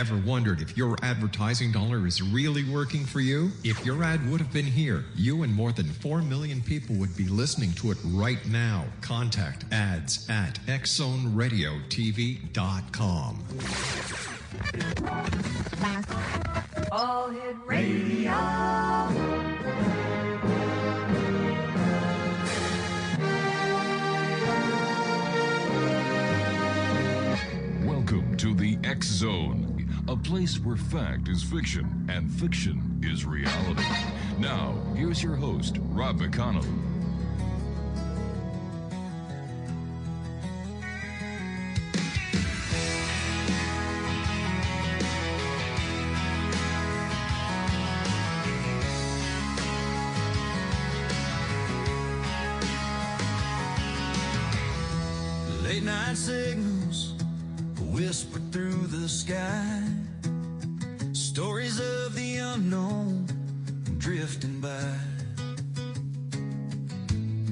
Ever wondered if your advertising dollar is really working for you? If your ad would have been here, you and more than 4 million people would be listening to it right now. Contact ads at xzoneradiotv.com. All Hit Radio. Welcome to the X Zone, a place where fact is fiction and fiction is reality. Now, here's your host, Rob McConnell. Late night signals whisper through the sky, stories of the unknown drifting by,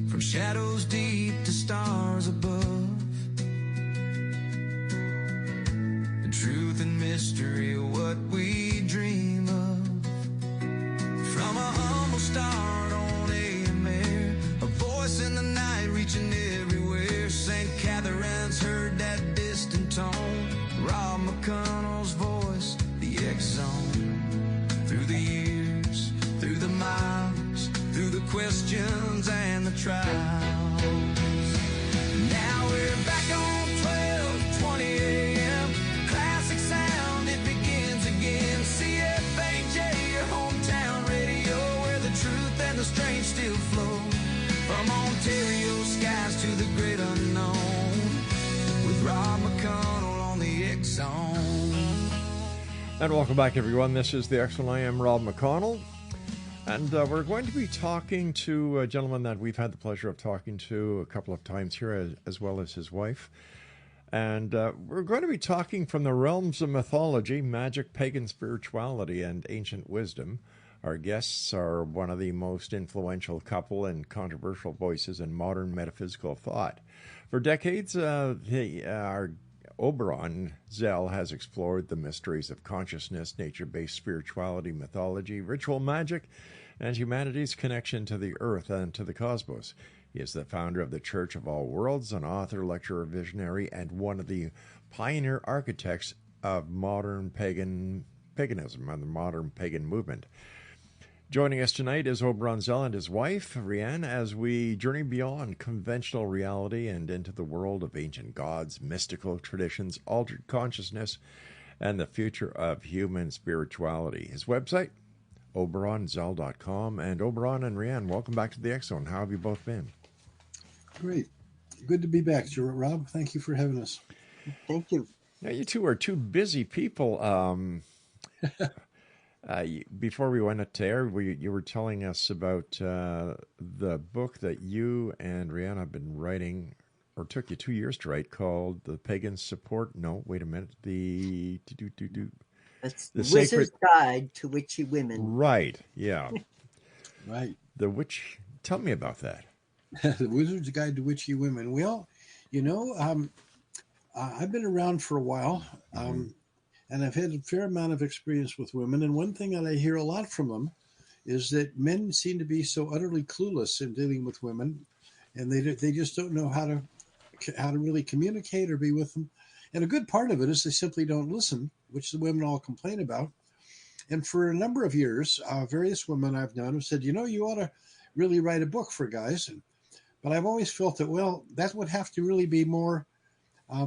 from shadows deep to stars above, the truth and mystery of what we dream of. From a humble start on AM air, a voice in the night reaching everywhere. St. Catherine's heard that distant tone, Rob McConnell's voice, the X Zone. Through the years, through the miles, through the questions and the trials. Now we're back on 12:20 a.m. Classic sound, it begins again. CFAJ, your hometown radio, where the truth and the strange still flow. From Ontario skies to the great unknown, with Rob McConnell on the X Zone. And welcome back, everyone. This is the X Zone. I am Rob McConnell. And we're going to be talking to a gentleman that we've had the pleasure of talking to a couple of times here, as well as his wife. And we're going to be talking from the realms of mythology, magic, pagan spirituality, and ancient wisdom. Our guests are one of the most influential couple and controversial voices in modern metaphysical thought. For decades, our Oberon Zell has explored the mysteries of consciousness, nature-based spirituality, mythology, ritual magic, and humanity's connection to the earth and to the cosmos. He is the founder of the Church of All Worlds, an author, lecturer, visionary, and one of the pioneer architects of modern paganism and the modern pagan movement. Joining us tonight is Oberon Zell and his wife, Rhiannon, as we journey beyond conventional reality and into the world of ancient gods, mystical traditions, altered consciousness, and the future of human spirituality. His website, OberonZell.com. And Oberon and Rhiannon, welcome back to the X Zone. How have you both been? Great. Good to be back, Rob. Thank you for having us. Thank you. Now, you two are two busy people. Before we went to air, you were telling us about the book that you and Rhiannon have been writing, or took you 2 years to write, called The Pagan Support. No, wait a minute. That's the Wizard's Sacred Guide to Witchy Women. Right, yeah. Right. The witch. Tell me about that. The Wizard's Guide to Witchy Women. Well, I've been around for a while. And I've had a fair amount of experience with women. And one thing that I hear a lot from them is that men seem to be so utterly clueless in dealing with women, and they just don't know how to really communicate or be with them. And a good part of it is they simply don't listen, which the women all complain about. And for a number of years, various women I've known have said, you ought to really write a book for guys. But I've always felt that, well, that would have to really be more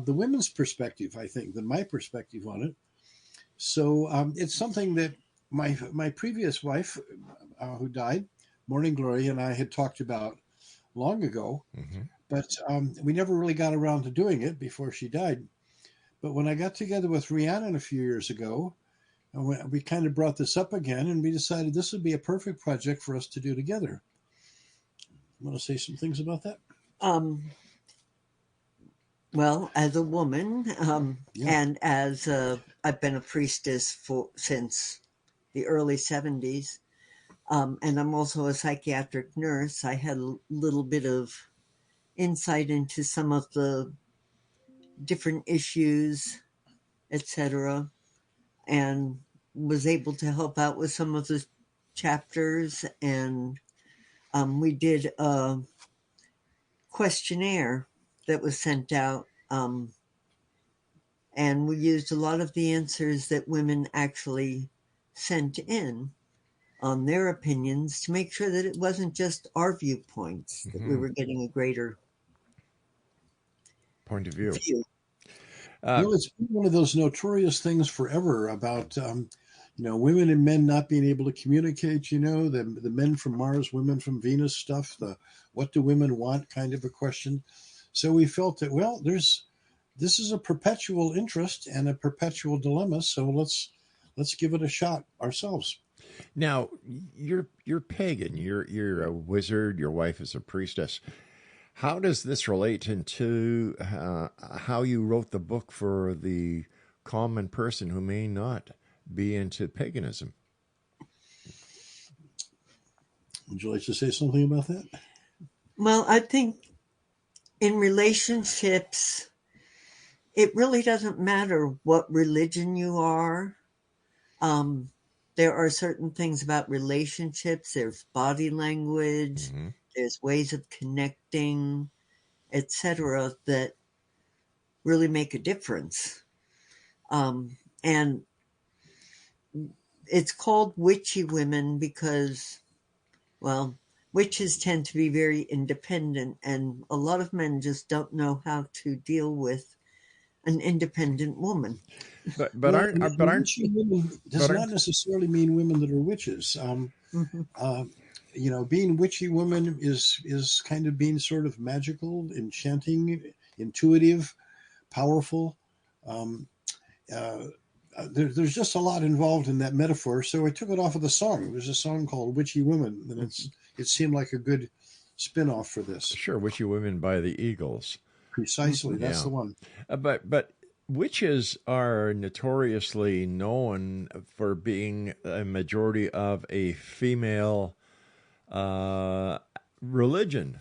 the women's perspective, I think, than my perspective on it. So it's something that my previous wife, who died, Morning Glory, and I had talked about long ago, but we never really got around to doing it before she died. But when I got together with Rhiannon a few years ago, we kind of brought this up again, and we decided this would be a perfect project for us to do together. You want to say some things about that? Well, as a woman, and as I've been a priestess since the early 70s, and I'm also a psychiatric nurse, I had a little bit of insight into some of the different issues, etc. and was able to help out with some of the chapters. And we did a questionnaire that was sent out. And we used a lot of the answers that women actually sent in on their opinions to make sure that it wasn't just our viewpoints, that we were getting a greater point of view. It's been one of those notorious things forever about, women and men not being able to communicate, the men from Mars, women from Venus stuff, the what do women want kind of a question. So we felt that, well, this is a perpetual interest and a perpetual dilemma. So let's give it a shot ourselves. Now, you're pagan. You're a wizard. Your wife is a priestess. How does this relate into how you wrote the book for the common person who may not be into paganism? Would you like to say something about that? Well, I think in relationships, it really doesn't matter what religion you are. There are certain things about relationships. There's body language. Mm-hmm. There's ways of connecting, etc., that really make a difference. And it's called witchy women because, well, witches tend to be very independent, and a lot of men just don't know how to deal with an independent woman. Witchy women does not necessarily mean women that are witches. Being witchy woman is kind of being sort of magical, enchanting, intuitive, powerful. There's just a lot involved in that metaphor. So I took it off of the song. There's a song called Witchy Woman, and it seemed like a good spin-off for this. Sure, Witchy Women by the Eagles. Precisely, that's the one. But witches are notoriously known for being a majority of a female religion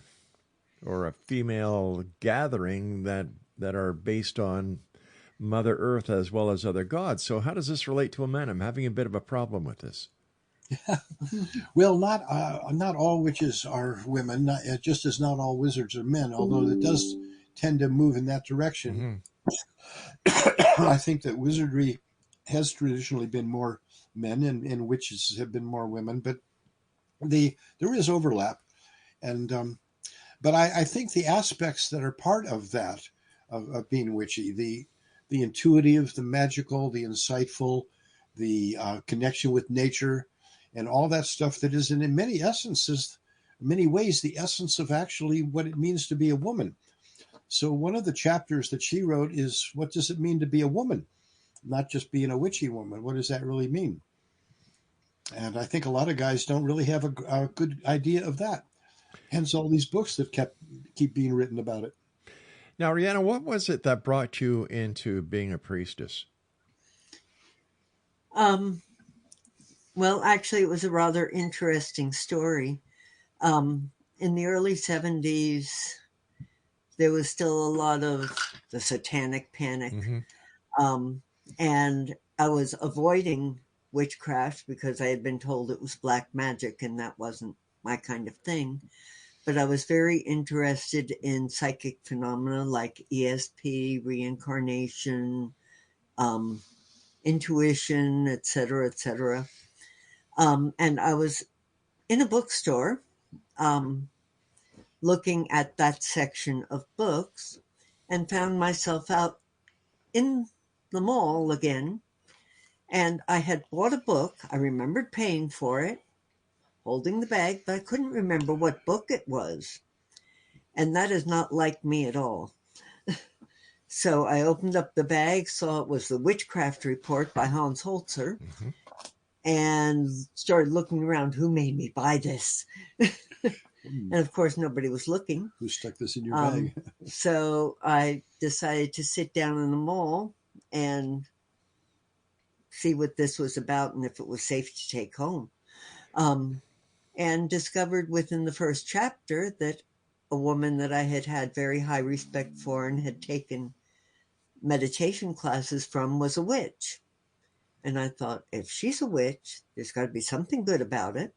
or a female gathering that are based on Mother Earth as well as other gods. So how does this relate to a man? I'm having a bit of a problem with this. Well, not all witches are women, just as not all wizards are men, although it does tend to move in that direction. Mm-hmm. I think that wizardry has traditionally been more men and witches have been more women, but there is overlap. And but I think the aspects that are part of that, of being witchy, the intuitive, the magical, the insightful, the connection with nature, and all that stuff that is in many ways, the essence of actually what it means to be a woman. So one of the chapters that she wrote is, what does it mean to be a woman? Not just being a witchy woman. What does that really mean? And I think a lot of guys don't really have a good idea of that. Hence all these books that keep being written about it. Now, Rhiannon, what was it that brought you into being a priestess? Well, actually, it was a rather interesting story. In the early 70s, there was still a lot of the satanic panic. Mm-hmm. And I was avoiding witchcraft because I had been told it was black magic, and that wasn't my kind of thing. But I was very interested in psychic phenomena like ESP, reincarnation, intuition, etc., etc. And I was in a bookstore looking at that section of books and found myself out in the mall again. And I had bought a book. I remembered paying for it, holding the bag, but I couldn't remember what book it was. And that is not like me at all. So I opened up the bag, saw it was the Witchcraft Report by Hans Holzer, mm-hmm. and started looking around, who made me buy this? And of course, nobody was looking. Who stuck this in your bag? So I decided to sit down in the mall and see what this was about and if it was safe to take home. And discovered within the first chapter that a woman that I had very high respect for and had taken meditation classes from was a witch. And I thought, if she's a witch, there's got to be something good about it.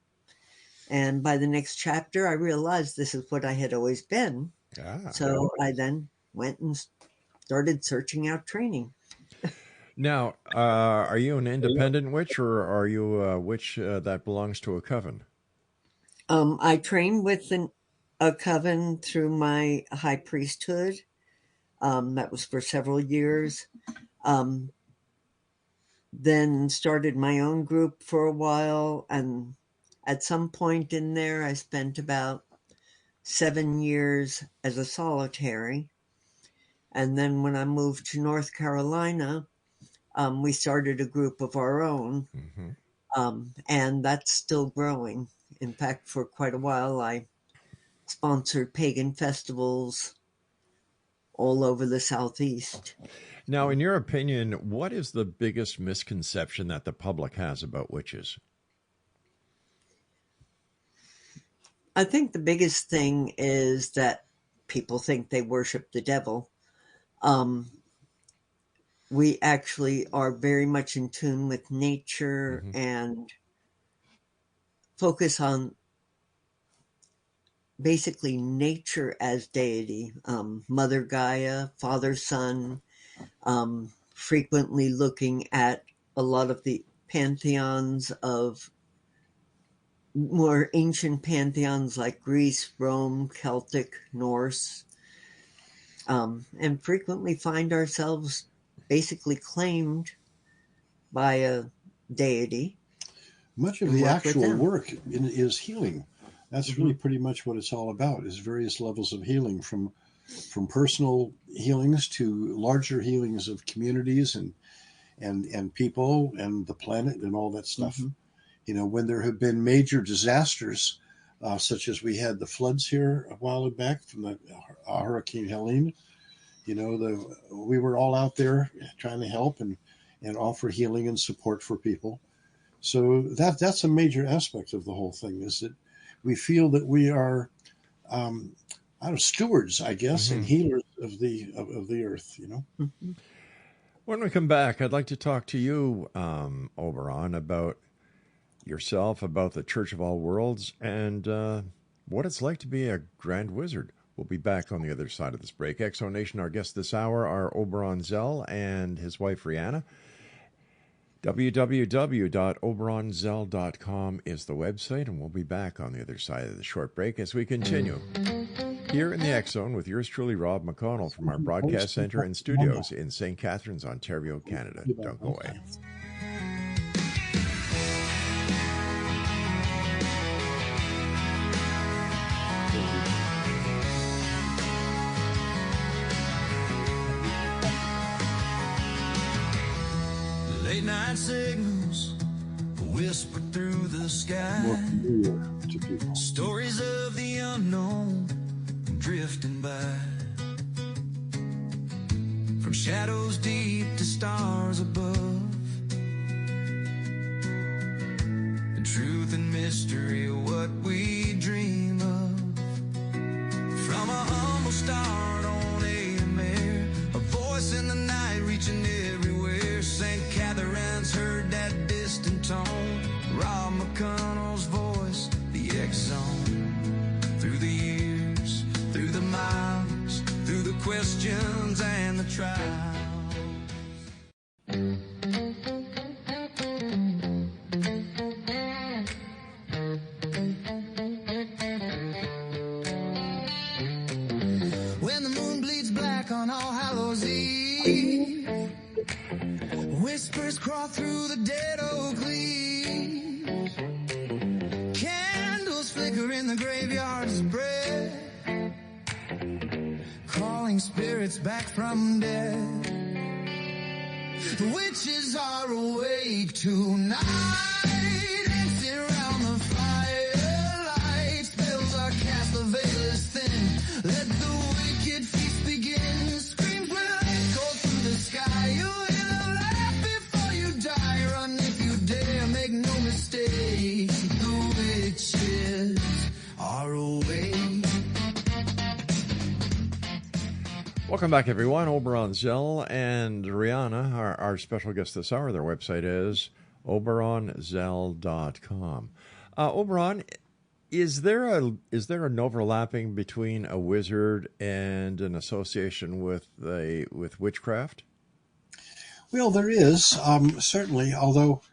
And by the next chapter, I realized this is what I had always been. So I then went and started searching out training. Now, are you an independent witch, or are you a witch that belongs to a coven? I trained with a coven through my high priesthood. That was for several years. Then started my own group for a while, and at some point in there, I spent about 7 years as a solitary. And then when I moved to North Carolina, we started a group of our own, and that's still growing. In fact, for quite a while, I sponsored pagan festivals all over the Southeast. Now, in your opinion, what is the biggest misconception that the public has about witches? I think the biggest thing is that people think they worship the devil. We actually are very much in tune with nature and focus on basically nature as deity. Mother Gaia, Father Sun, frequently looking at a lot of the pantheons of more ancient pantheons like Greece, Rome, Celtic, Norse, and frequently find ourselves basically claimed by a deity. Much of the actual work is healing. That's really pretty much what it's all about, is various levels of healing, from personal healings to larger healings of communities and people and the planet and all that stuff. You know, when there have been major disasters, such as we had the floods here a while back from the Hurricane Helene, you know, we were all out there trying to help and offer healing and support for people. So that's a major aspect of the whole thing, is that we feel that we are stewards, I guess, and healers of the earth, you know. When we come back, I'd like to talk to you, Oberon, about yourself, about the Church of All Worlds, and what it's like to be a Grand Wizard. We'll be back on the other side of this break. Exonation, our guests this hour are Oberon Zell and his wife, Rhiannon. www.oberonzell.com is the website, and we'll be back on the other side of the short break as we continue here in the X Zone with yours truly, Rob McConnell, from our broadcast center and studios in St. Catharines, Ontario, Canada. Don't go away. Late night signals whisper through the sky. Stories of the unknown drifting by. From shadows deep to stars above. The truth and mystery, what we dream of. From a humble start on AMR, a voice in the night reaching everywhere. St. Catherine's heard that distant tone. Rob McConnell's voice, the X Zone. Through the years, through the miles, through the questions and the trials. When the moon bleeds black on All Hallows Eve, whispers crawl through the dead oak leaves. Candles flicker in the graveyard spread, calling spirits back from death. The witches are awake tonight, dancing around the firelight. Spells are cast, the veil is thin. Let the wicked feast begin. Screams will echo through the sky. You hear them laugh before you die. Run if you dare, make no mistake. The witches are awake. Welcome back, everyone. Oberon Zell and Rhiannon, our special guest this hour. Their website is oberonzell.com. Oberon, is there an overlapping between a wizard and an association with witchcraft? Well, there is certainly, although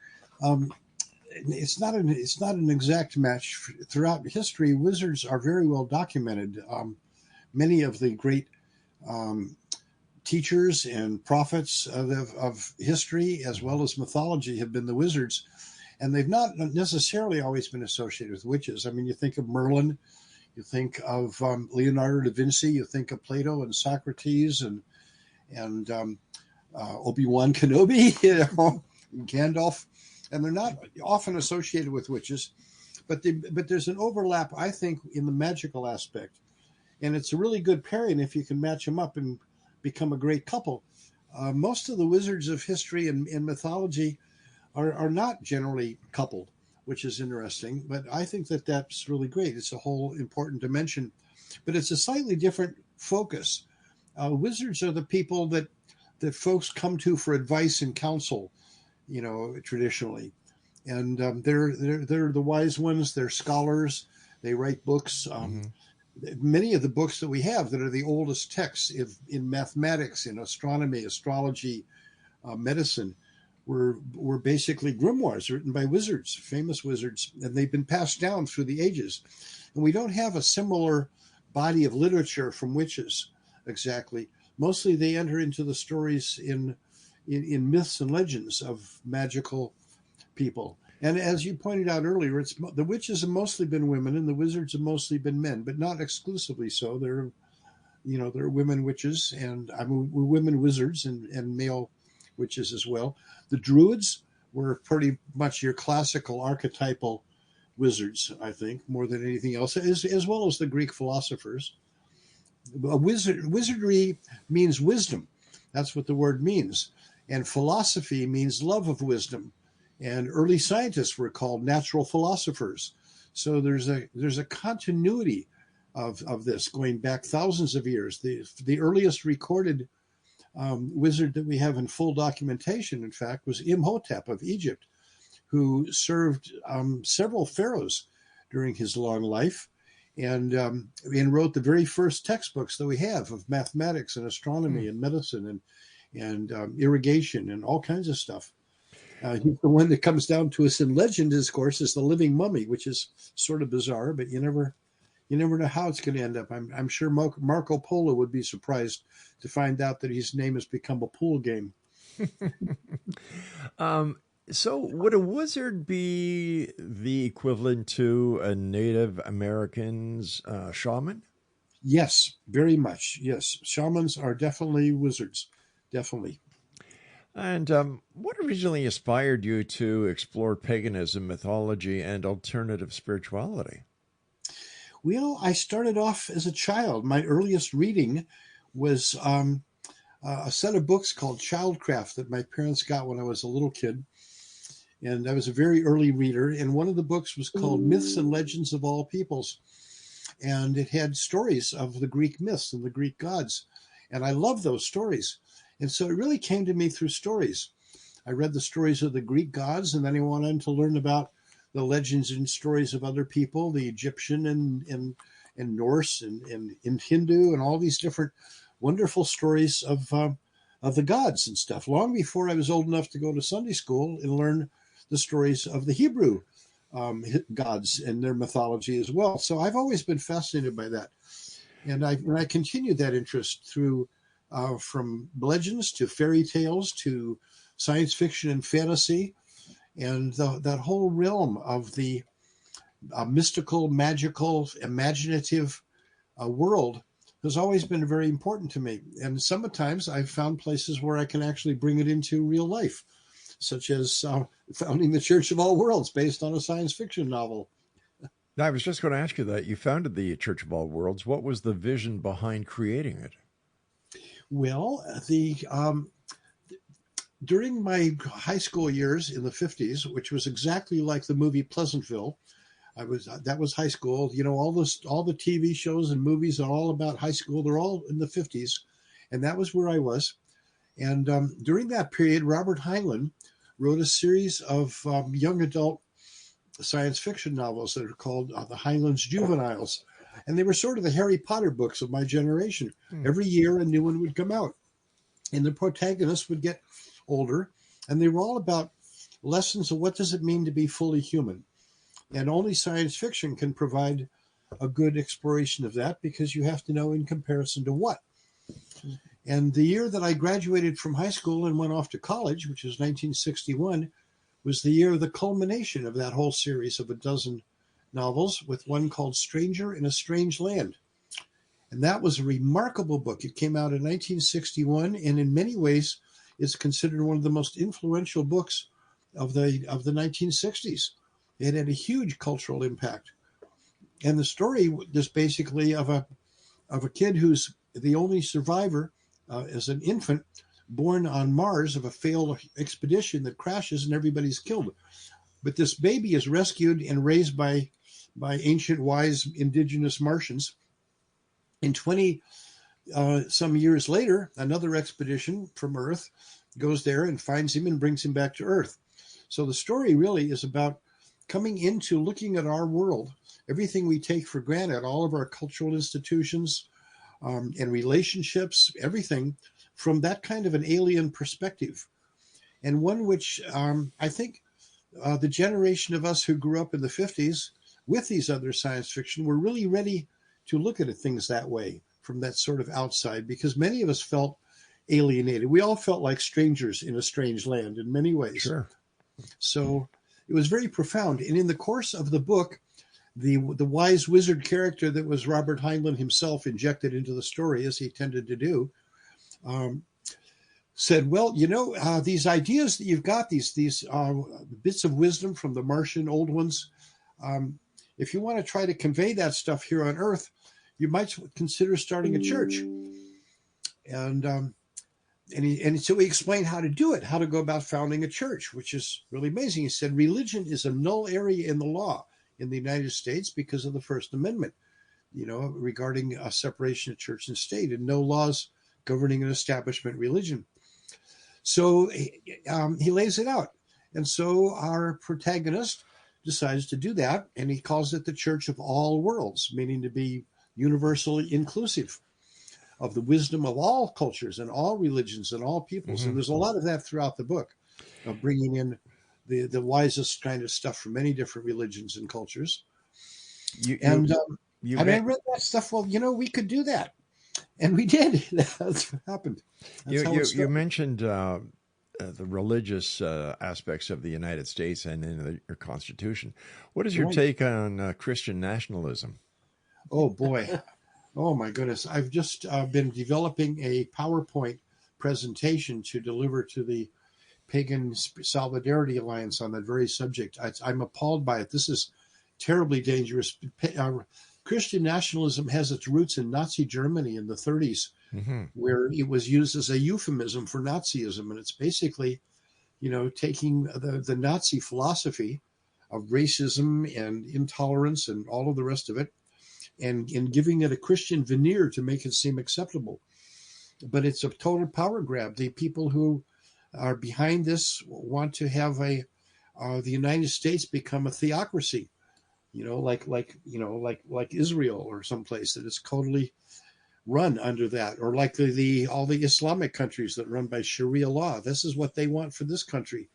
it's not an exact match. Throughout history, wizards are very well documented. Many of the great teachers and prophets of history, as well as mythology, have been the wizards, and they've not necessarily always been associated with witches. I mean, you think of Merlin, you think of Leonardo da Vinci, you think of Plato and Socrates and Obi-Wan Kenobi, and Gandalf, and they're not often associated with witches, but there's an overlap, I think, in the magical aspect. And it's a really good pairing if you can match them up and become a great couple. Most of the wizards of history and mythology are not generally coupled, which is interesting. But I think that's really great. It's a whole important dimension. But it's a slightly different focus. Wizards are the people that folks come to for advice and counsel, traditionally. And they're the wise ones. They're scholars. They write books. Many of the books that we have that are the oldest texts in mathematics, in astronomy, astrology, medicine, were basically grimoires written by wizards, famous wizards, and they've been passed down through the ages. And we don't have a similar body of literature from witches exactly. Mostly they enter into the stories in myths and legends of magical people. And as you pointed out earlier, the witches have mostly been women and the wizards have mostly been men, but not exclusively so. There are women witches and women wizards and male witches as well. The druids were pretty much your classical archetypal wizards, I think, more than anything else, as well as the Greek philosophers. Wizardry means wisdom. That's what the word means. And philosophy means love of wisdom. And early scientists were called natural philosophers. So there's a continuity of this going back thousands of years. The earliest recorded wizard that we have in full documentation, in fact, was Imhotep of Egypt, who served several pharaohs during his long life, and wrote the very first textbooks that we have of mathematics and astronomy and medicine and irrigation and all kinds of stuff. He's the one that comes down to us in legend, of course, is the living mummy, which is sort of bizarre, but you never know how it's going to end up. I'm sure Marco Polo would be surprised to find out that his name has become a pool game. So would a wizard be the equivalent to a Native American's shaman? Yes, very much. Yes, shamans are definitely wizards, definitely. And what originally inspired you to explore paganism, mythology, and alternative spirituality? Well, I started off as a child. My earliest reading was a set of books called Childcraft that my parents got when I was a little kid. And I was a very early reader. And one of the books was called Myths and Legends of All Peoples. And it had stories of the Greek myths and the Greek gods. And I love those stories. And so it really came to me through stories. I read the stories of the Greek gods, and then I went on to learn about the legends and stories of other people, the Egyptian and Norse and Hindu, and all these different wonderful stories of the gods and stuff. Long before I was old enough to go to Sunday school and learn the stories of the Hebrew gods and their mythology as well. So I've always been fascinated by that, and I continued that interest through. From legends to fairy tales to science fiction and fantasy, and that whole realm of the mystical, magical, imaginative world has always been very important to me. And sometimes I've found places where I can actually bring it into real life, such as founding the Church of All Worlds based on a science fiction novel. I was just going to ask you that. You founded the Church of All Worlds. What was the vision behind creating it? Well, during my high school years in the 50s, which was exactly like the movie Pleasantville, that was high school. All the TV shows and movies are all about high school. They're all in the 50s, And that was where I was. And during that period, Robert Heinlein wrote a series of young adult science fiction novels that are called the Heinlein's Juveniles. And they were sort of the Harry Potter books of my generation. Every year a new one would come out. And the protagonists would get older. And they were all about lessons of what does it mean to be fully human. And only science fiction can provide a good exploration of that, because you have to know in comparison to what. And the year that I graduated from high school and went off to college, which was 1961, was the year of the culmination of that whole series of a dozen novels, with one called Stranger in a Strange Land. And that was a remarkable book. It came out in 1961, and in many ways is considered one of the most influential books of the 1960s. It had a huge cultural impact. And the story is basically of a kid who's the only survivor as an infant, born on Mars of a failed expedition that crashes and everybody's killed. But this baby is rescued and raised by ancient wise indigenous Martians. And 20 some years later, another expedition from Earth goes there and finds him and brings him back to Earth. So the story really is about coming into looking at our world, everything we take for granted, all of our cultural institutions and relationships, everything from that kind of an alien perspective. And one which I think the generation of us who grew up in the 50s with these other science fiction were really ready to look at things that way, from that sort of outside, because many of us felt alienated. We all felt like strangers in a strange land in many ways. Sure. So it was very profound. And in the course of the book, the wise wizard character that was Robert Heinlein himself injected into the story, as he tended to do, said, well, these ideas that you've got, these bits of wisdom from the Martian old ones, if you want to try to convey that stuff here on Earth, you might consider starting a church. And so he explained how to do it, how to go about founding a church, which is really amazing. He said, religion is a null area in the law in the United States because of the First Amendment, regarding separation of church and state, and no laws governing an establishment religion. So he lays it out. And so our protagonist decides to do that, and he calls it the Church of All Worlds, meaning to be universally inclusive of the wisdom of all cultures and all religions and all peoples. Mm-hmm. And there's a lot of that throughout the book, bringing in the wisest kind of stuff from many different religions and cultures. I read that stuff. Well, we could do that. And we did. That's what happened. You mentioned the religious aspects of the United States and in your Constitution. What is your take on Christian nationalism? Oh, boy. Oh, my goodness. I've just been developing a PowerPoint presentation to deliver to the Pagan Solidarity Alliance on that very subject. I'm appalled by it. This is terribly dangerous. Christian nationalism has its roots in Nazi Germany in the 30s, mm-hmm. where it was used as a euphemism for Nazism. And it's basically, taking the Nazi philosophy of racism and intolerance and all of the rest of it, and giving it a Christian veneer to make it seem acceptable. But it's a total power grab. The people who are behind this want to have the United States become a theocracy. Like Israel or someplace that is totally run under that, or like all the Islamic countries that run by Sharia law. This is what they want for this country,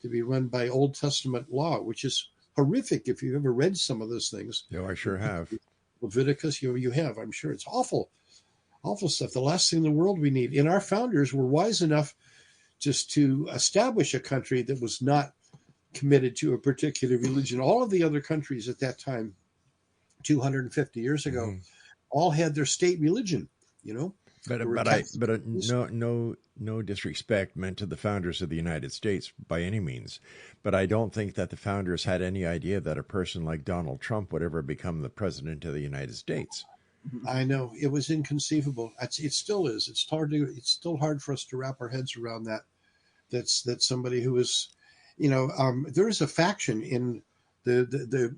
to be run by Old Testament law, which is horrific. If you've ever read some of those things, I sure have. Leviticus, you have. I'm sure it's awful stuff. The last thing in the world we need. And our founders were wise enough just to establish a country that was not committed to a particular religion. All of the other countries at that time, 250 years ago, mm-hmm. all had their state religion, But no disrespect meant to the founders of the United States by any means. But I don't think that the founders had any idea that a person like Donald Trump would ever become the president of the United States. I know, it was inconceivable. It still is. It's still hard for us to wrap our heads around that. That's somebody who is, there is a faction in the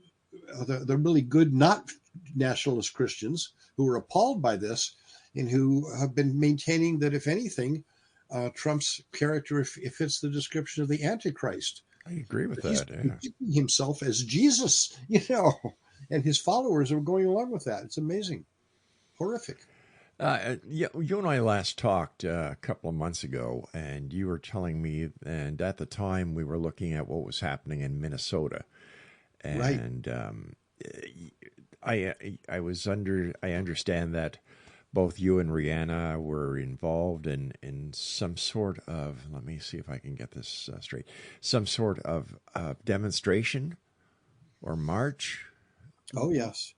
really good, not nationalist Christians who are appalled by this, and who have been maintaining that, if anything, Trump's character fits the description of the Antichrist. I agree with He's that. Yeah. depicting himself as Jesus, and his followers are going along with that. It's amazing. Horrific. You and I last talked a couple of months ago, and you were telling me, and at the time we were looking at what was happening in Minnesota, and I understand that both you and Rhiannon were involved in some sort of, let me see if I can get this straight, some sort of demonstration or march. Oh, yes.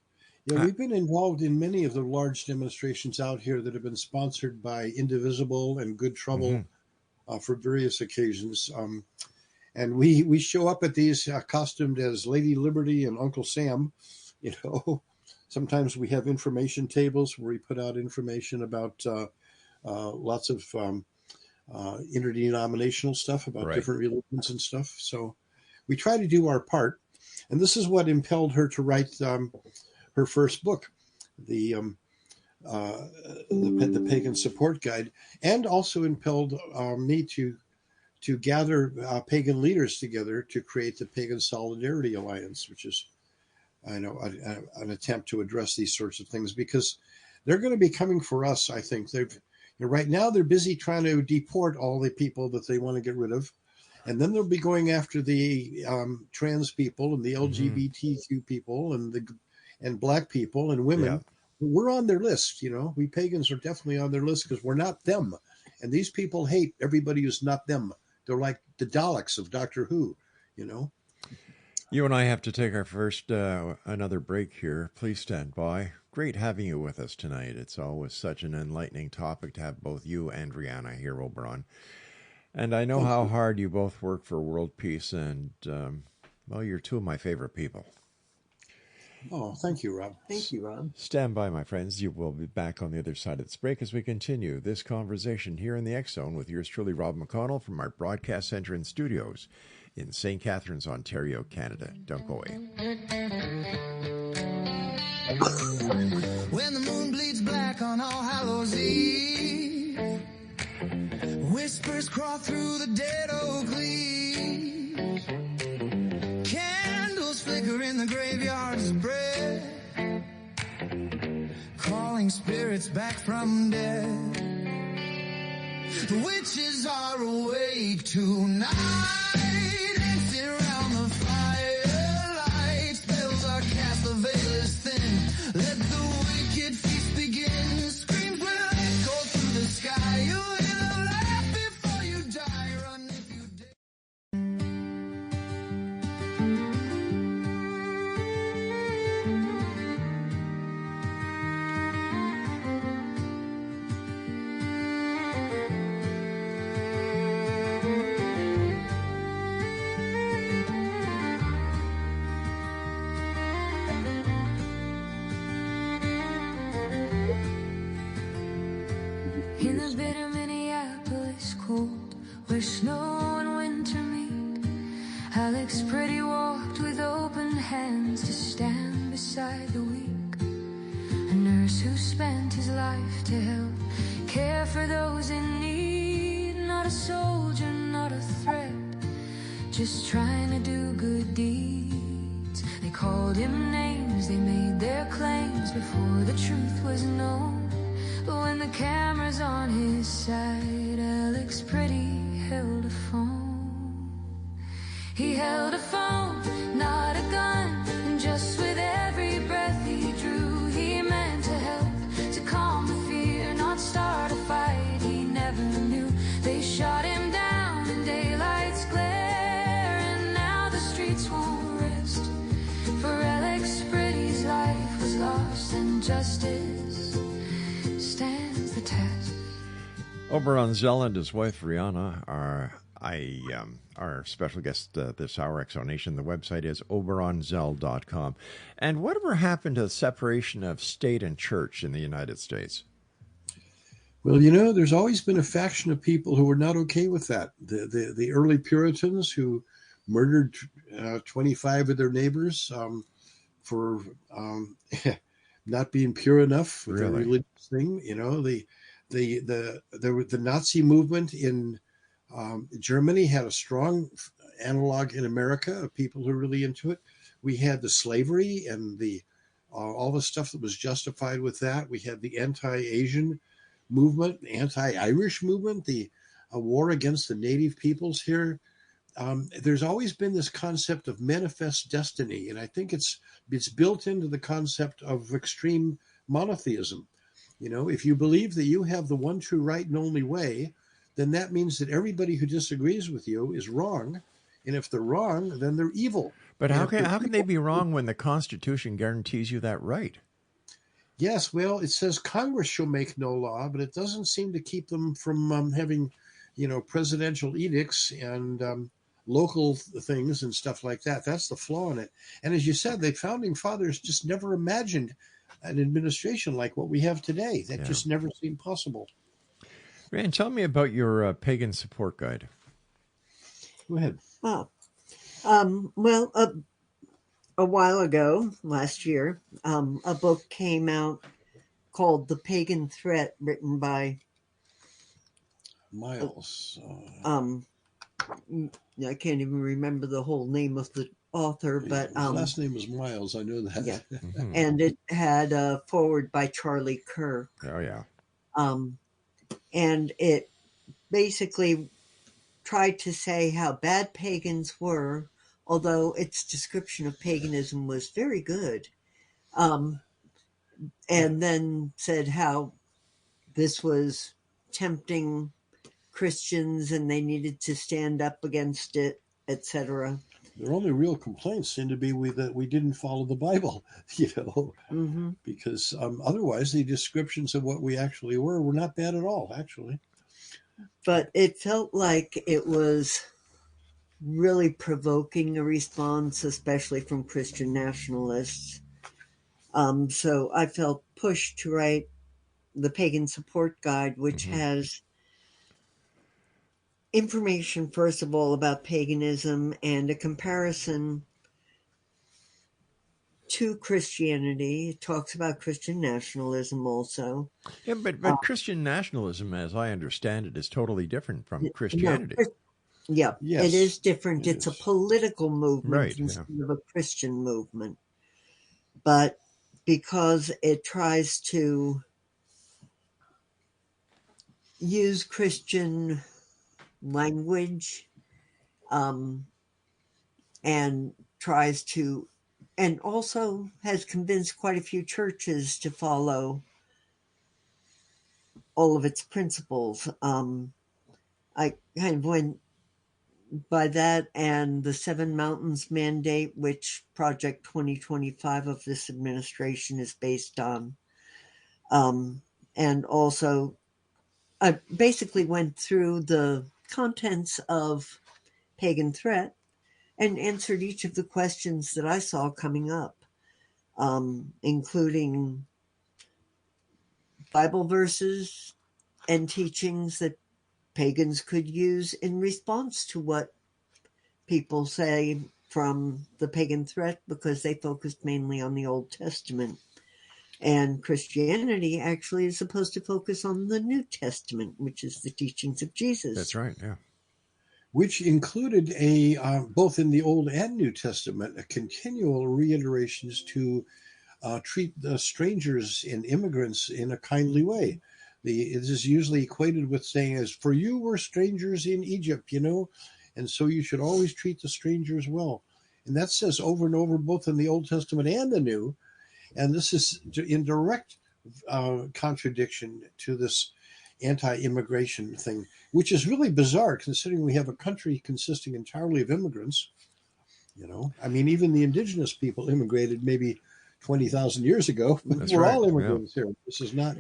Yeah, we've been involved in many of the large demonstrations out here that have been sponsored by Indivisible and Good Trouble for various occasions. And we show up at these costumed as Lady Liberty and Uncle Sam. Sometimes we have information tables where we put out information about lots of interdenominational stuff about different religions and stuff. So we try to do our part. And this is what impelled her to write her first book, the Pagan Support Guide, and also impelled me to gather pagan leaders together to create the Pagan Solidarity Alliance, which is, an attempt to address these sorts of things, because they're going to be coming for us. I think right now they're busy trying to deport all the people that they want to get rid of, and then they'll be going after the trans people and the LGBTQ people and black people and women. Yeah. We're on their list. We pagans are definitely on their list because we're not them, and these people hate everybody who's not them. They're like the Daleks of Doctor Who. You and I have to take our first another break here. Please stand by. Great having you with us tonight. It's always such an enlightening topic to have both you and Rhiannon here, Oberon. And I know how hard you both work for world peace, and, you're two of my favorite people. Oh, thank you, Rob. Thank you, Rob. Stand by, my friends. You will be back on the other side of this break as we continue this conversation here in the X Zone with yours truly, Rob McConnell, from our broadcast center and studios in St. Catharines, Ontario, Canada. Don't go away. When the moon bleeds black on All Hallows Eve, whispers crawl through the dead oak leaves, candles flicker in the graveyard's bread, calling spirits back from death. The witches are awake tonight. Let the wicked feast begin. Screams will echo through the sky. You will laugh before you die. Run if you dare. In the bitter Minneapolis cold, where snow and winter meet, Alex Pretty walked with open hands to stand beside the weak. A nurse who spent his life to help care for those in need. Not a soldier, not a threat, just trying to do good deeds. They called him names, they made their claims before the truth was known. But when the camera's on his side, Alex Pretty held a phone. He held a phone, not a gun, and just with every breath he drew, he meant to help, to calm the fear, not start a fight he never knew. They shot him down in daylight's glare, and now the streets won't rest, for Alex Pretty's life was lost, and justice stands the test. Oberon Zell and his wife Rhiannon are our special guest this hour, Exonation. The website is oberonzell.com. And whatever happened to the separation of state and church in the United States? Well, there's always been a faction of people who were not okay with that. The early Puritans who murdered 25 of their neighbors for not being pure enough with Really? the religious thing. You know, the Nazi movement in Germany had a strong analog in America of people who are really into it. We had the slavery and the all the stuff that was justified with that. We had the anti-Asian movement, the anti-Irish movement, the war against the native peoples here. There's always been this concept of manifest destiny, and I think it's built into the concept of extreme monotheism. You know, if you believe that you have the one true right and only way, then that means that everybody who disagrees with you is wrong, and if they're wrong, then they're evil. But And how if can they're how can they evil- be wrong when the Constitution guarantees you that right? Yes, well, it says Congress shall make no law, but it doesn't seem to keep them from having, presidential edicts and local things and stuff like that. That's the flaw in it. And as you said, the founding fathers just never imagined an administration like what we have today. That just never seemed possible. Rand, tell me about your pagan support guide. Go ahead. Oh, well, a while ago, last year, a book came out called The Pagan Threat, written by Miles. I can't even remember the whole name of the author, but His last name was Miles. I know that. yeah. Mhm. And it had a foreword by Charlie Kirk. Oh, yeah. And it basically tried to say how bad pagans were, although its description of paganism was very good. And then said how this was tempting Christians and they needed to stand up against it, etc. Their only real complaints seem to be that we didn't follow the Bible, because otherwise the descriptions of what we actually were not bad at all, actually. But it felt like it was really provoking a response, especially from Christian nationalists. So I felt pushed to write the Pagan Support Guide, which has information, first of all, about paganism and a comparison to Christianity. It talks about Christian nationalism also. Yeah, but Christian nationalism, as I understand it, is totally different from Christianity. Yeah, Yes, it is different. it It's a is. political movement Right, instead of a Christian movement. But because it tries to use Christian language and tries to, and also has convinced quite a few churches to follow all of its principles. I kind of went by that and the Seven Mountains Mandate, which Project 2025 of this administration is based on. And also, I basically went through the contents of Pagan Threat and answered each of the questions that I saw coming up, including Bible verses and teachings that pagans could use in response to what people say from the Pagan Threat, because they focused mainly on the Old Testament. And Christianity actually is supposed to focus on the New Testament, which is the teachings of Jesus. That's right, yeah. Which included both in the Old and New Testament, a continual reiterations to treat the strangers and immigrants in a kindly way. It is usually equated with saying, as for you were strangers in Egypt, and so you should always treat the strangers well. And that says over and over, both in the Old Testament and the New. And this is in direct contradiction to this anti-immigration thing, which is really bizarre considering we have a country consisting entirely of immigrants. I mean, even the indigenous people immigrated maybe 20,000 years ago. That's We're right, all immigrants here. This is not,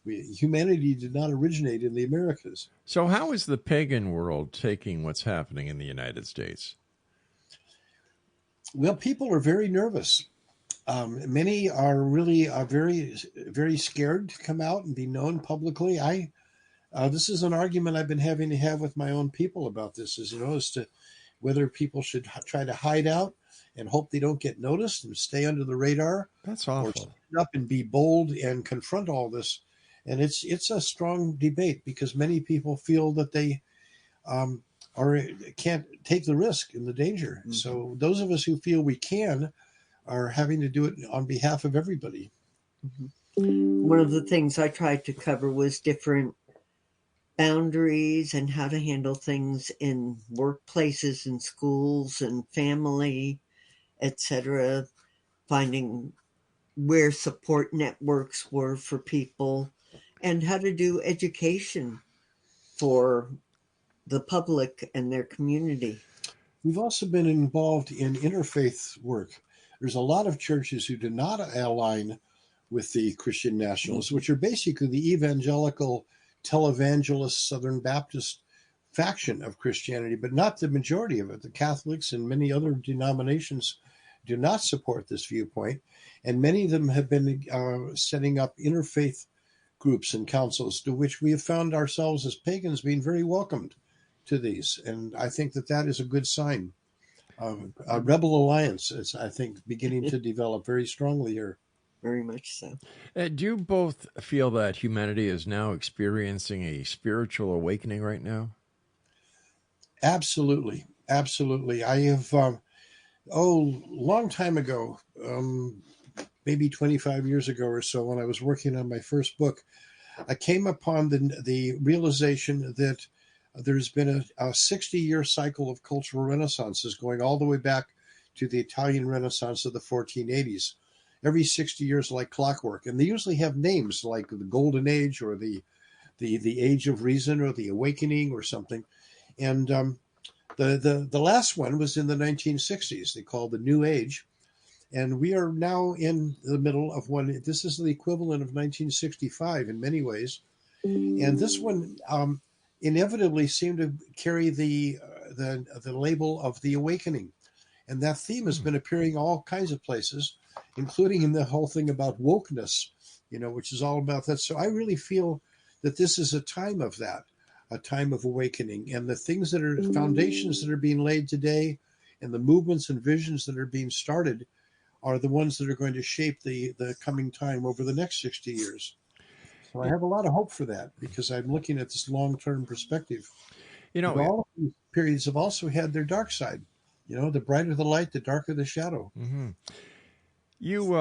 humanity did not originate in the Americas. So how is the pagan world taking what's happening in the United States? Well, people are very nervous. Many are really very, very scared to come out and be known publicly. This is an argument I've been having to have with my own people about this, as to whether people should try to hide out and hope they don't get noticed and stay under the radar. That's awful. up and be bold and confront all this. And it's a strong debate because many people feel that they or can't take the risk and the danger. Mm-hmm. So those of us who feel we can are having to do it on behalf of everybody. Mm-hmm. One of the things I tried to cover was different boundaries and how to handle things in workplaces and schools and family, etc. Finding where support networks were for people and how to do education for the public and their community. We've also been involved in interfaith work. There's a lot of churches who do not align with the Christian nationalists, which are basically the evangelical televangelist Southern Baptist faction of Christianity, but not the majority of it. The Catholics and many other denominations do not support this viewpoint, and many of them have been setting up interfaith groups and councils, to which we have found ourselves as pagans being very welcomed to these. And I think that that is a good sign. A rebel alliance is, I think, beginning to develop very strongly here. Very much so. Do you both feel that humanity is now experiencing a spiritual awakening right now? Absolutely. Absolutely. I have, long time ago, maybe 25 years ago or so, when I was working on my first book, I came upon the realization that there's been a 60-year cycle of cultural renaissances going all the way back to the Italian Renaissance of the 1480s. Every 60 years, like clockwork, and they usually have names like the Golden Age or the Age of Reason or the Awakening or something. And the last one was in the 1960s. They called the New Age, and we are now in the middle of one. This is the equivalent of 1965 in many ways, and this one inevitably seemed to carry the label of the Awakening, and that theme has been appearing all kinds of places, including in the whole thing about wokeness, which is all about that. So I really feel that this is a time of that, a time of awakening, and the things that are foundations that are being laid today and the movements and visions that are being started are the ones that are going to shape the coming time over the next 60 years. So I have a lot of hope for that because I'm looking at this long-term perspective. All of these periods have also had their dark side. The brighter the light, the darker the shadow. Mm-hmm. You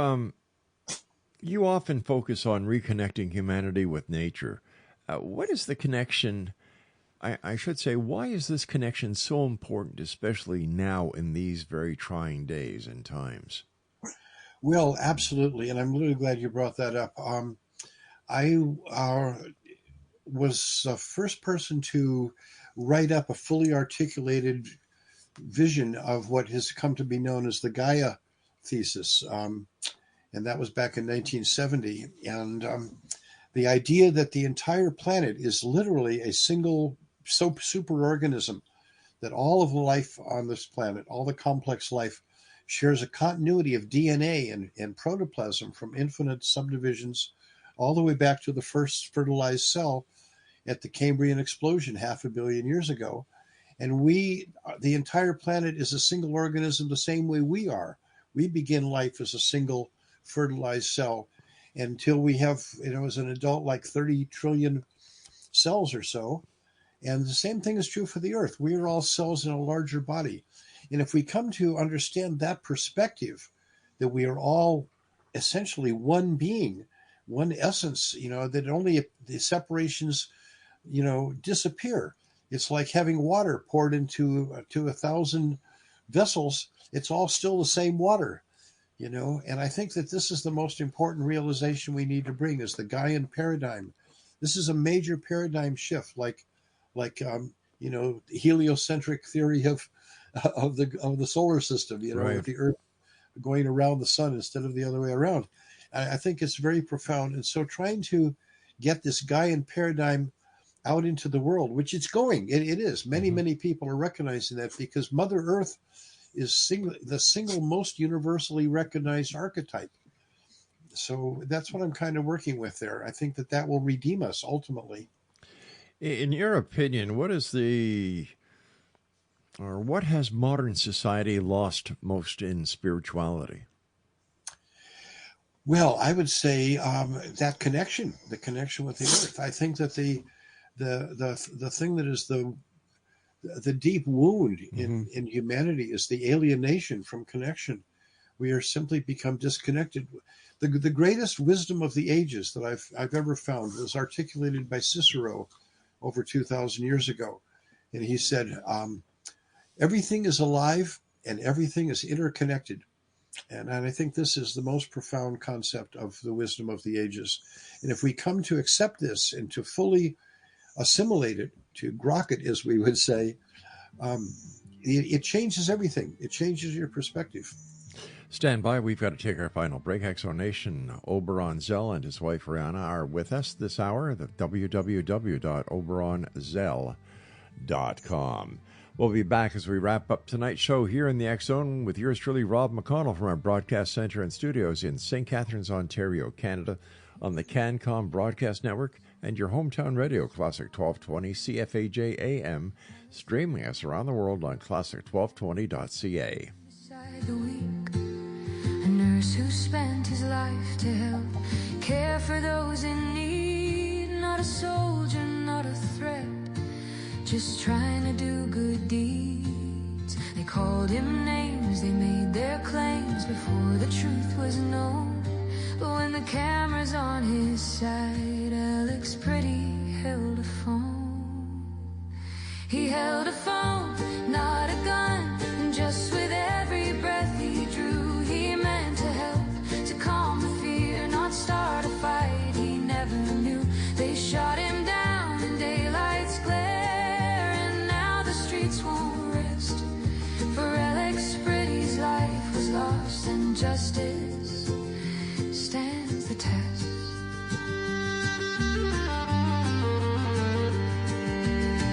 often focus on reconnecting humanity with nature. What is the connection? I should say, why is this connection so important, especially now in these very trying days and times? Well, absolutely, and I'm really glad you brought that up. I was the first person to write up a fully articulated vision of what has come to be known as the Gaia thesis, and that was back in 1970. And the idea that the entire planet is literally a single superorganism, that all of life on this planet, all the complex life, shares a continuity of DNA and protoplasm from infinite subdivisions all the way back to the first fertilized cell at the Cambrian explosion 500 million years ago. And the entire planet is a single organism the same way we are. We begin life as a single fertilized cell until we have, as an adult, like 30 trillion cells or so. And the same thing is true for the Earth. We are all cells in a larger body. And if we come to understand that perspective, that we are all essentially one being, one essence, that only the separations, disappear. It's like having water poured into 1,000 vessels. It's all still the same water, And I think that this is the most important realization we need to bring is the Gaian paradigm. This is a major paradigm shift, like heliocentric theory of the solar system, right, with the Earth going around the sun instead of the other way around. I think it's very profound. And so trying to get this Gaian paradigm out into the world, which it's going, it is. Many people are recognizing that because Mother Earth is the single most universally recognized archetype. So that's what I'm kind of working with there. I think that will redeem us ultimately. In your opinion, what has modern society lost most in spirituality? Well, I would say that connection, the connection with the earth. I think that the thing that is the deep wound in humanity is the alienation from connection. We are simply become disconnected. The greatest wisdom of the ages that I've ever found was articulated by Cicero over 2,000 years ago, and he said, "Everything is alive and everything is interconnected." And I think this is the most profound concept of the wisdom of the ages. And if we come to accept this and to fully assimilate it, to grok it, as we would say, it changes everything. It changes your perspective. Stand by. We've got to take our final break. Exonation. Oberon Zell and his wife Rhiannon are with us this hour. The www.oberonzell.com. We'll be back as we wrap up tonight's show here in the X Zone with yours truly, Rob McConnell, from our broadcast center and studios in St. Catharines, Ontario, Canada, on the CanCom Broadcast Network and your hometown radio, Classic 1220 CFAJ AM, streaming us around the world on classic1220.ca. Beside the weak, a nurse who spent his life to help care for those in need, not a soldier, not a threat, just trying to do good deeds. They called him names, they made their claims before the truth was known. But when the camera's on his side, Alex Pretty held a phone. He held a phone, not a gun, and just with every breath he drew, he meant to help, to calm the fear, not start a fight he never knew. They shot him down in daylight's glare, and now the streets won't rest. For Alex Pretty's life was lost, and justice stands the test.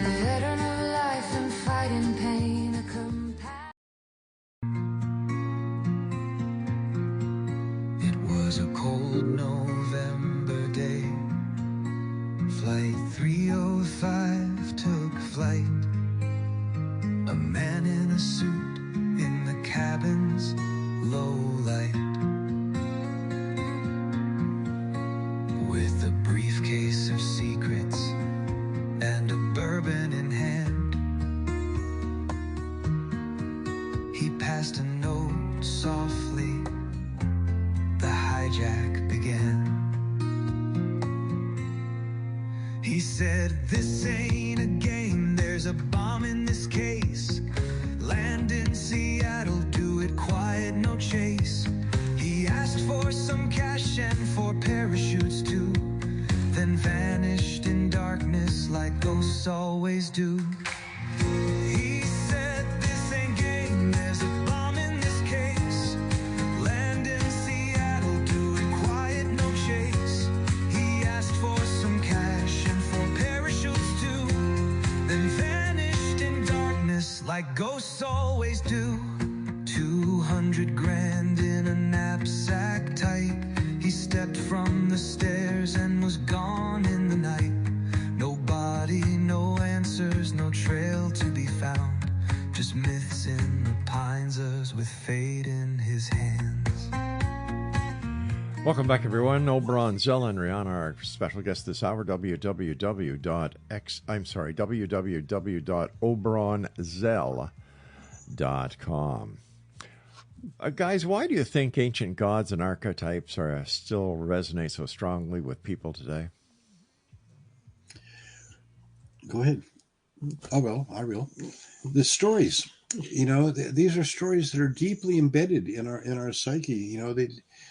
A veteran of life and fighting pain, a compassion. It was a cold November day. Flight 305 took flight. A man in a suit in the cabin's low light, with a briefcase of secrets and a bourbon in hand. He passed a note softly. The hijack began. He said, "This ain't a game, there's a bomb in this case. Land in Seattle, do it quiet, no chase." He asked for some cash and for parachutes too, then vanished in darkness like ghosts always do. He said, "This ain't game, there's a bomb in this case. Land in Seattle, do it quiet, no chase." He asked for some cash and for parachutes too, then vanished in darkness like ghosts always do. 200 grand in a knapsack tight. He stepped from the stairs and was gone in the night. No body, no answers, no trail to be found. Just myths in the pines with fate in his hands. Welcome back, everyone. Oberon Zell and Rhiannon, our special guest this hour. www.oberonzell.com. Guys, why do you think ancient gods and archetypes still resonate so strongly with people today? Go ahead. Oh, well, I will. The stories, these are stories that are deeply embedded in our psyche.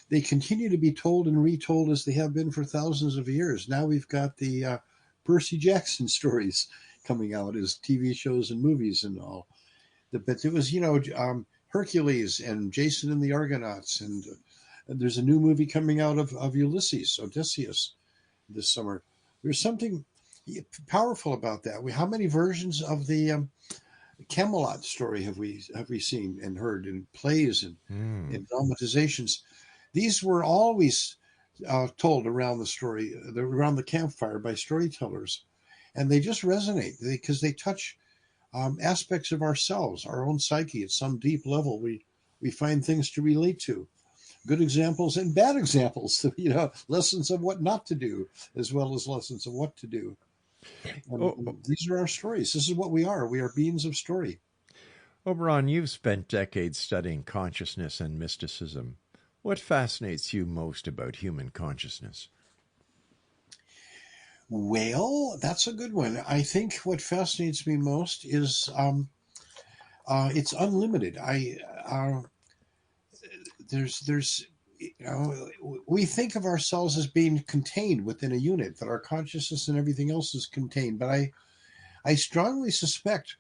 They continue to be told and retold as they have been for thousands of years. Now we've got the Percy Jackson stories coming out as TV shows and movies and all. But it was, Hercules and Jason and the Argonauts, and there's a new movie coming out of Odysseus, this summer. There's something powerful about that. How many versions of the Camelot story have we seen and heard in plays and in dramatizations? These were always told around around the campfire by storytellers, and they just resonate because they touch aspects of ourselves, our own psyche. At some deep level, we find things to relate to. good examples and bad examples, lessons of what not to do, as well as lessons of what to do. And these are our stories. This is what we are. We are beings of story. Oberon, you've spent decades studying consciousness and mysticism. What fascinates you most about human consciousness? Well, that's a good one. I think what fascinates me most is it's unlimited. We think of ourselves as being contained within a unit, that our consciousness and everything else is contained. But I strongly suspect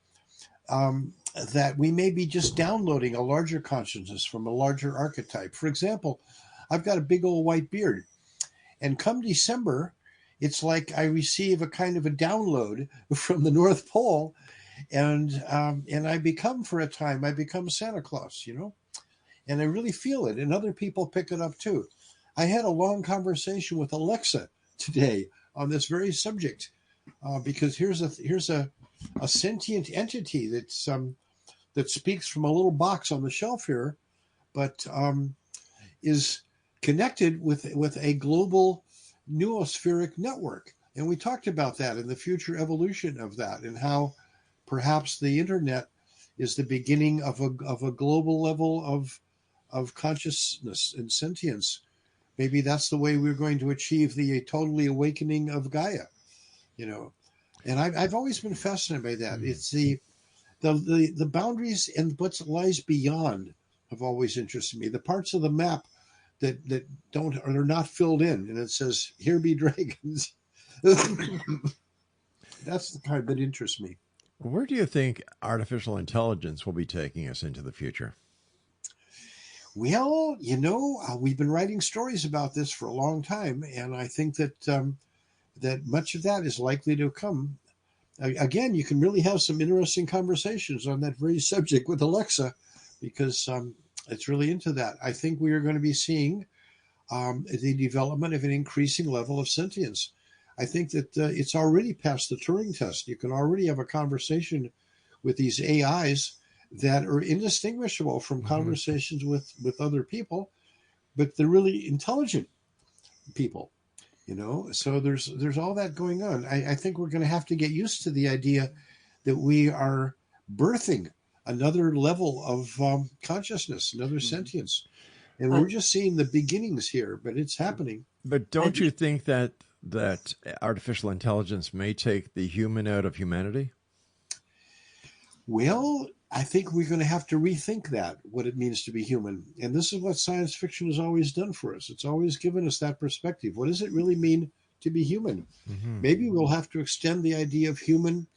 that we may be just downloading a larger consciousness from a larger archetype. For example, I've got a big old white beard, and come December, it's like I receive a kind of a download from the North Pole, and I become, for a time, I become Santa Claus, and I really feel it, and other people pick it up too. I had a long conversation with Alexa today on this very subject, because here's a sentient entity that speaks from a little box on the shelf here, but is connected with a global noospheric network. And we talked about that and the future evolution of that, and how perhaps the internet is the beginning of a global level of consciousness and sentience. Maybe that's the way we're going to achieve the totally awakening of Gaia, And I've always been fascinated by that. It's the boundaries and what lies beyond have always interested me. The parts of the map that are not filled in, and it says, "Here be dragons." That's the kind that interests me. Where do you think artificial intelligence will be taking us into the future? Well, we've been writing stories about this for a long time, and I think that much of that is likely to come. Again, you can really have some interesting conversations on that very subject with Alexa, because it's really into that. I think we are going to be seeing the development of an increasing level of sentience. I think that it's already past the Turing test. You can already have a conversation with these AIs that are indistinguishable from conversations with other people, but they're really intelligent people, So there's all that going on. I think we're going to have to get used to the idea that we are birthing another level of consciousness, another sentience. And we're just seeing the beginnings here, but it's happening. But don't you think that artificial intelligence may take the human out of humanity? Well, I think we're going to have to rethink that, what it means to be human. And this is what science fiction has always done for us. It's always given us that perspective. What does it really mean to be human? Maybe we'll have to extend the idea of human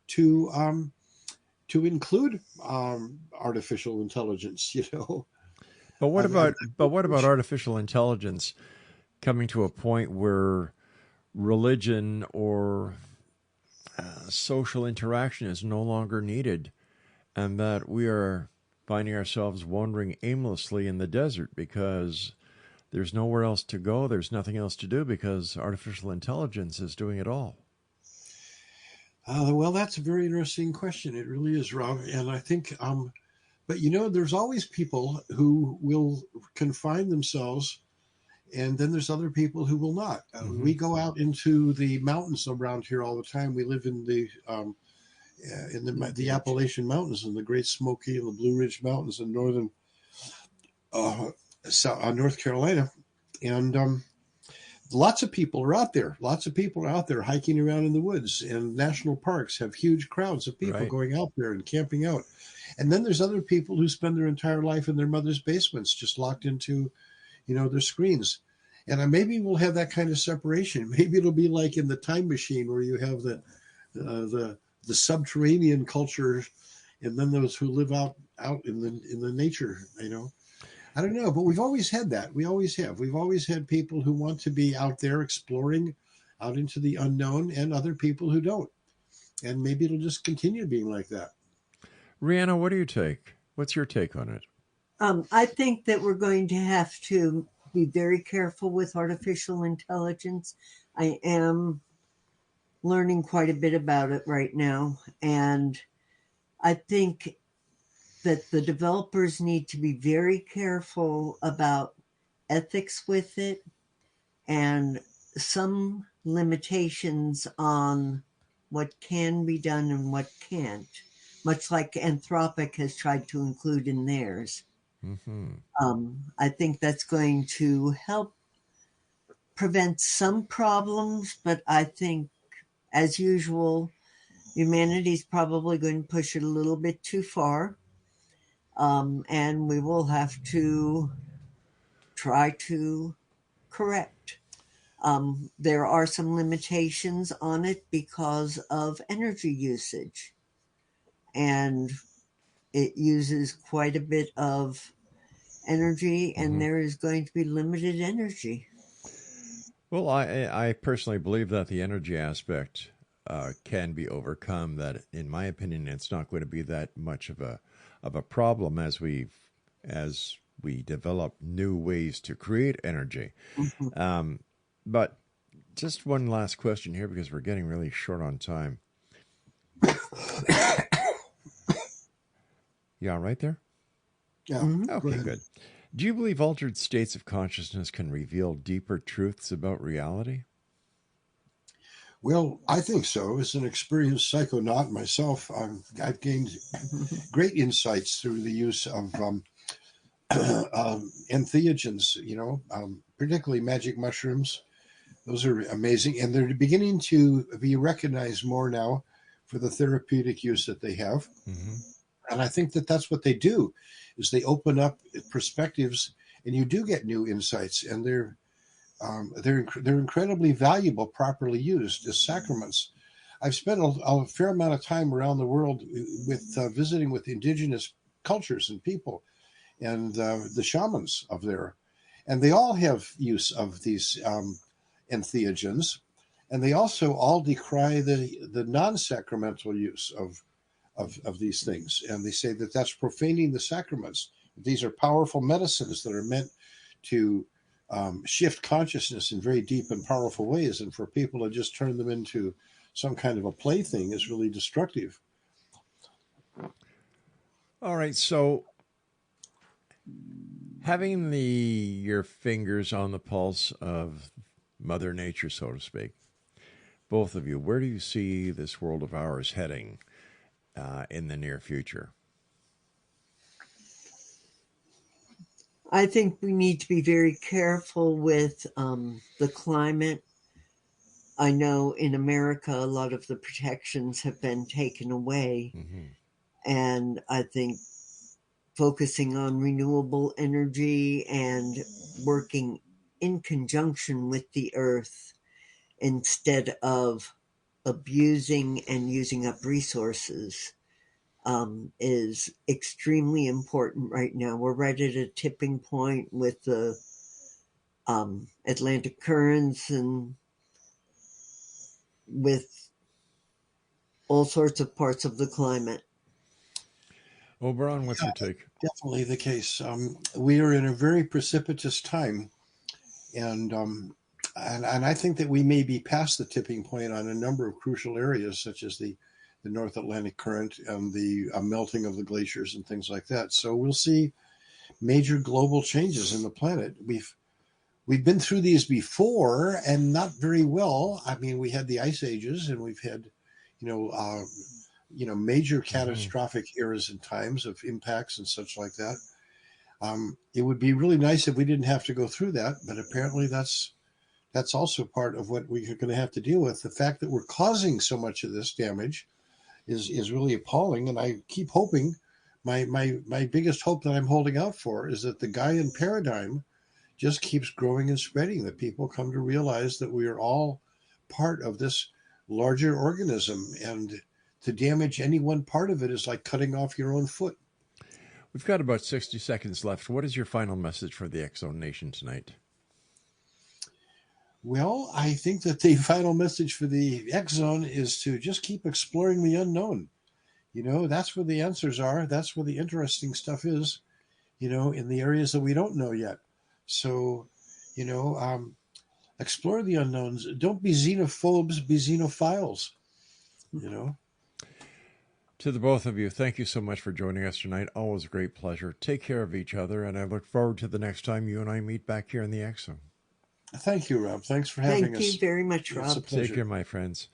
to include artificial intelligence, But what about artificial intelligence coming to a point where religion or social interaction is no longer needed, and that we are finding ourselves wandering aimlessly in the desert because there's nowhere else to go, there's nothing else to do because artificial intelligence is doing it all? Well, that's a very interesting question. It really is, Rob. And I think, but there's always people who will confine themselves, and then there's other people who will not. We go out into the mountains around here all the time. We live in the Appalachian Mountains and the Great Smoky and the Blue Ridge Mountains in northern North Carolina, and lots of people are out there. Lots of people are out there hiking around in the woods, and national parks have huge crowds of people going out there and camping out. And then there's other people who spend their entire life in their mother's basements, just locked into, their screens. And maybe we'll have that kind of separation. Maybe it'll be like in the Time Machine, where you have the subterranean culture, and then those who live out in the nature. I don't know, but we've always had that. We always have. We've always had people who want to be out there exploring, out into the unknown, and other people who don't. And maybe it'll just continue being like that. Rhiannon, what do you take? What's your take on it? I think that we're going to have to be very careful with artificial intelligence. I am learning quite a bit about it right now, and I think that the developers need to be very careful about ethics with it and some limitations on what can be done and what can't, much like Anthropic has tried to include in theirs. I think that's going to help prevent some problems, but I think, as usual, humanity's probably going to push it a little bit too far, and we will have to try to correct. There are some limitations on it because of energy usage, and it uses quite a bit of energy, and there is going to be limited energy. Well, I personally believe that the energy aspect can be overcome. That, in my opinion, it's not going to be that much of a problem as we develop new ways to create energy. But just one last question here, because we're getting really short on time. You all right there? Yeah. Okay, good. Do you believe altered states of consciousness can reveal deeper truths about reality? Well, I think so. As an experienced psychonaut myself, I've gained great insights through the use of entheogens, particularly magic mushrooms. Those are amazing. And they're beginning to be recognized more now for the therapeutic use that they have. And I think that that's what they do, is they open up perspectives, and you do get new insights, and they're incredibly valuable, properly used as sacraments. I've spent a fair amount of time around the world with visiting with indigenous cultures and people, and the shamans of there, and they all have use of these entheogens, and they also all decry the non-sacramental use of these things, and they say that that's profaning the sacraments. These are powerful medicines that are meant to shift consciousness in very deep and powerful ways, and for people to just turn them into some kind of a plaything is really destructive. All right, so having your fingers on the pulse of Mother Nature, so to speak, both of you, where do you see this world of ours heading in the near future? I think we need to be very careful with the climate. I know in America, a lot of the protections have been taken away. And I think focusing on renewable energy and working in conjunction with the earth instead of abusing and using up resources is extremely important right now. We're right at a tipping point with the Atlantic currents and with all sorts of parts of the climate. Oberon, what's your take? Definitely the case. We are in a very precipitous time, and I think that we may be past the tipping point on a number of crucial areas, such as the North Atlantic current and the melting of the glaciers and things like that. So we'll see major global changes in the planet. We've been through these before, and not very well. I mean, we had the ice ages, and we've had, major catastrophic eras and times of impacts and such like that. It would be really nice if we didn't have to go through that, but apparently that's also part of what we're going to have to deal with. The fact that we're causing so much of this damage is really appalling, and I keep hoping. My biggest hope that I'm holding out for is that the Gaian paradigm just keeps growing and spreading, that people come to realize that we are all part of this larger organism, and to damage any one part of it is like cutting off your own foot. We've got about 60 seconds left. What is your final message for the X-Zone Nation tonight? Well, I think that the final message for the X-Zone is to just keep exploring the unknown. That's where the answers are. That's where the interesting stuff is, in the areas that we don't know yet. So, explore the unknowns. Don't be xenophobes, be xenophiles, To the both of you, thank you so much for joining us tonight. Always a great pleasure. Take care of each other, and I look forward to the next time you and I meet back here in the X Zone. Thank you, Rob. Thanks for having us. Thank you very much, It's a Rob. pleasure. Take care, my friends.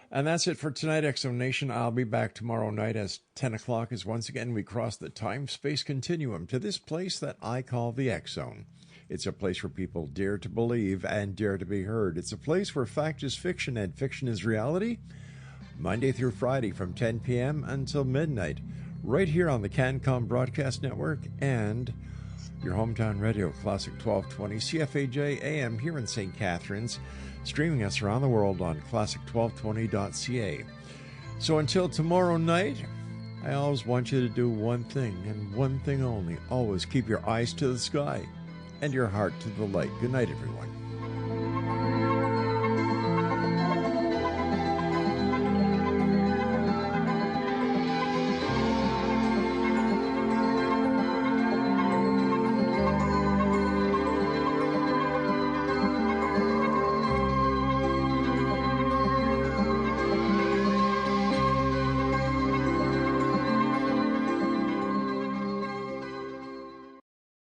And that's it for tonight, X Zone Nation. I'll be back tomorrow night as 10 o'clock as once again we cross the time-space continuum to this place that I call the X Zone. It's a place where people dare to believe and dare to be heard. It's a place where fact is fiction and fiction is reality. Monday through Friday from 10 p.m. until midnight, right here on the CanCom Broadcast Network and your hometown radio, Classic 1220 CFAJ AM here in St. Catharines, streaming us around the world on classic1220.ca. So until tomorrow night, I always want you to do one thing and one thing only. Always keep your eyes to the sky and your heart to the light. Good night, everyone.